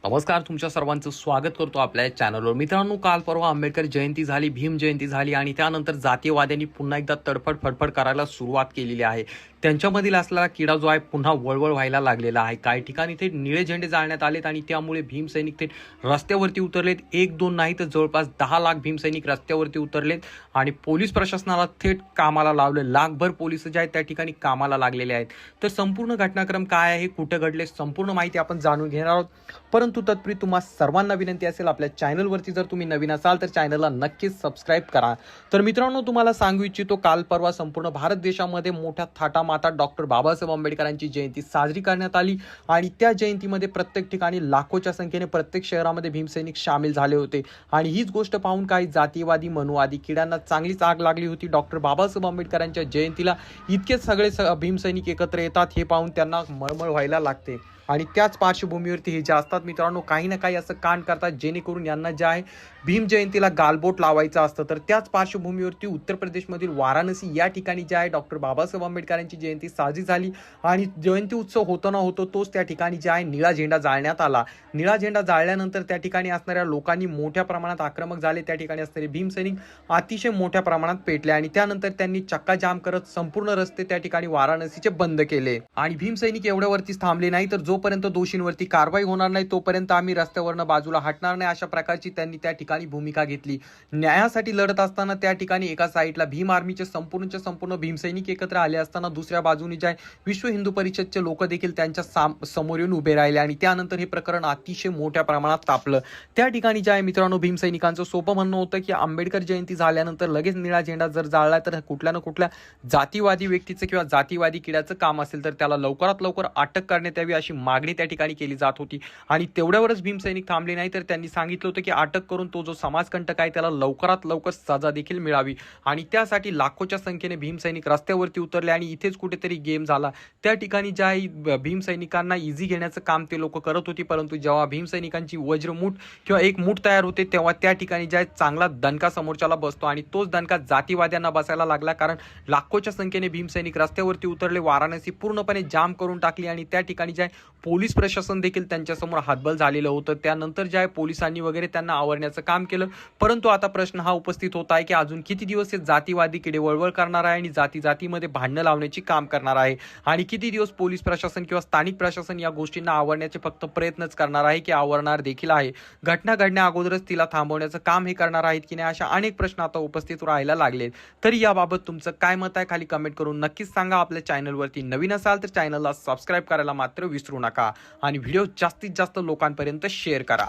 नमस्कार, तुमच्या सर्वांचं स्वागत करतो आपल्या चॅनलवर. मित्रांनो, काल परवा आंबेडकर जयंती झाली, भीम जयंती झाली आणि त्यानंतर जातीयवाद्यांनी पुन्हा एकदा तडफड फडफड करायला सुरुवात केलेली आहे. त्यांच्यामधील असलेला किडा जो आहे पुन्हा वळवळ व्हायला लागलेला आहे. काही ठिकाणी ते निळे झेंडे जाळण्यात आलेत आणि त्यामुळे भीमसैनिक ते रस्त्यावरती उतरलेत. एक दोन नाही तर जवळपास 10 लाख भीमसैनिक रस्त्यावरती उतरलेत आणि पोलीस प्रशासनाला थेट कामाला लावले. लाखभर पोलीस जे आहेत त्या ठिकाणी कामाला लागलेले आहेत. तर संपूर्ण घटनाक्रम काय आहे, कुठे घडले, संपूर्ण माहिती आपण जाणून घेणार आहोत. परंतु तत्पूर्वी तुम्हा सर्वांना विनंती असेल, आपल्या चॅनलवरती जर तुम्ही नवीन असाल तर चॅनलला नक्कीच सबस्क्राईब करा. तर मित्रांनो, तुम्हाला सांगू इच्छितो, काल परवा संपूर्ण भारत देशामध्ये मोठ्या थाटामाटात डॉक्टर बाबासाहेब आंबेडकरांची जयंती साजरी करण्यात आली आणि त्या जयंतीमध्ये प्रत्येक ठिकाणी लाखोच्या संख्येने प्रत्येक शहरामध्ये भीमसैनिक सामील झाले होते. आणि हीच गोष्ट पाहून काही जातीवादी मनोवादी किड्यांना चांगलीच आग लागली होती. डॉक्टर बाबासाहेब आंबेडकरांच्या जयंतीला इतके सगळे भीमसैनिक एकत्र येतात हे पाहून त्यांना मळमळ व्हायला लागते. आणि त्याच पार्श्वभूमीवरती हे जे असतात मित्रांनो, काही ना काही असं कांड करतात जेणेकरून यांना जे आहे भीम जयंतीला गालबोट लावायचं असतं. तर त्याच पार्श्वभूमीवरती उत्तर प्रदेशमधील वाराणसी या ठिकाणी जे आहे डॉक्टर बाबासाहेब आंबेडकरांची जयंती साजरी झाली आणि जयंती उत्सव होतो ना होतो तोच त्या ठिकाणी जे आहे निळा झेंडा जाळण्यात आला. निळा झेंडा जाळल्यानंतर त्या ठिकाणी असणाऱ्या लोकांनी मोठ्या प्रमाणात आक्रमक झाले. त्या ठिकाणी असणारे भीमसैनिक अतिशय मोठ्या प्रमाणात पेटले आणि त्यानंतर त्यांनी चक्काजाम करत संपूर्ण रस्ते त्या ठिकाणी वाराणसीचे बंद केले. आणि भीमसैनिक एवढ्यावरतीच थांबले नाही, तर जोपर्यंत दोषींवरती कारवाई होणार नाही तोपर्यंत आम्ही रस्त्यावरनं बाजूला हटणार नाही, अशा प्रकारची त्यांनी त्या ठिकाणी भूमिका घेतली. न्यायासाठी लढत असताना त्या ठिकाणी एका साईडला भीम आर्मीचे संपूर्ण भीमसैनिक एकत्र आले असताना दुसऱ्या बाजूने जे विश्व हिंदू परिषदचे लोक देखील त्यांच्या समोर येऊन उभे राहिले आणि त्यानंतर हे प्रकरण अतिशय मोठ्या प्रमाणात तापलं. त्या ठिकाणी जे आहे मित्रांनो, भीमसैनिकांचं सोपं म्हणणं होतं की आंबेडकर जयंती झाल्यानंतर लगेच निळा झेंडा जर जाळला तर कुठल्या ना कुठल्या जातीवादी व्यक्तीचं किंवा जातीवादी किड्याचं काम असेल तर त्याला लवकरात लवकर अटक करण्यात यावी अशी मागणी त्या ठिकाणी केली जात होती. आणि तेवढ्यावरच भीमसैनिक थांबले नाही, तर त्यांनी सांगितलं होतं की अटक करून तो जो समाजकंटक आहे त्याला लवकरात लवकर सजा देखील मिळावी. आणि त्यासाठी लाखोच्या संख्येने भीमसैनिक रस्त्यावरती उतरले आणि इथेच कुठेतरी गेम झाला. त्या ठिकाणी ज्या भीमसैनिकांना इझी घेण्याचं काम ते लोक करत होती, परंतु जेव्हा भीमसैनिकांची वज्रमूठ किंवा एक मूठ तयार होते तेव्हा त्या ठिकाणी ज्या चांगला दणका समोरच्याला बसतो आणि तोच दणका जातीवाद्यांना बसायला लागला. कारण लाखोच्या संख्येने भीमसैनिक रस्त्यावरती उतरले, वाराणसी पूर्णपणे जाम करून टाकली आणि त्या ठिकाणी ज्या पोलीस प्रशासन देखील त्यांच्यासमोर हातबल झालेलं होतं. त्यानंतर ज्या पोलिसांनी वगैरे त्यांना आवरण्याचं काम केलं. परंतु आता प्रश्न हा उपस्थित होत आहे की अजून किती दिवस हे जातीवादी किडे वळवळ करणार आहे आणि जातीमध्ये भांडणं लावण्याची काम करणार आहे आणि किती दिवस पोलीस प्रशासन किंवा स्थानिक प्रशासन या गोष्टींना आवरण्याचे फक्त प्रयत्नच करणार आहे की आवरणार देखील आहे. घटना घडण्या अगोदरच तिला थांबवण्याचं काम हे करणार आहेत की नाही, अशा अनेक प्रश्न आता उपस्थित राहायला लागलेत. तरी याबाबत तुमचं काय मत आहे खाली कमेंट करून नक्कीच सांगा. आपल्या चॅनलवरती नवीन असाल तर चॅनलला सबस्क्राईब करायला मात्र विसरू नका आणि व्हिडिओ जास्तीत जास्त लोकांपर्यंत शेअर करा.